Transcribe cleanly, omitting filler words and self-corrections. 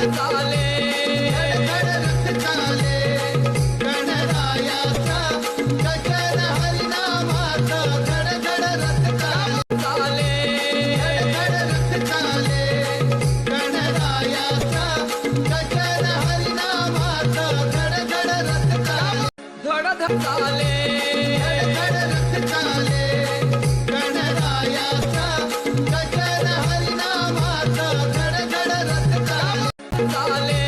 चाले धड रथ चाले गणरायाचा गजर हरिनामाचा धड धड रथ चाले धड रथ चाले गणरायाचा गजर हरिनामाचा धड धड रथ चाले धड रथ चाले गणरायाचा गजर हरिनामाचा धड धड रथ चाले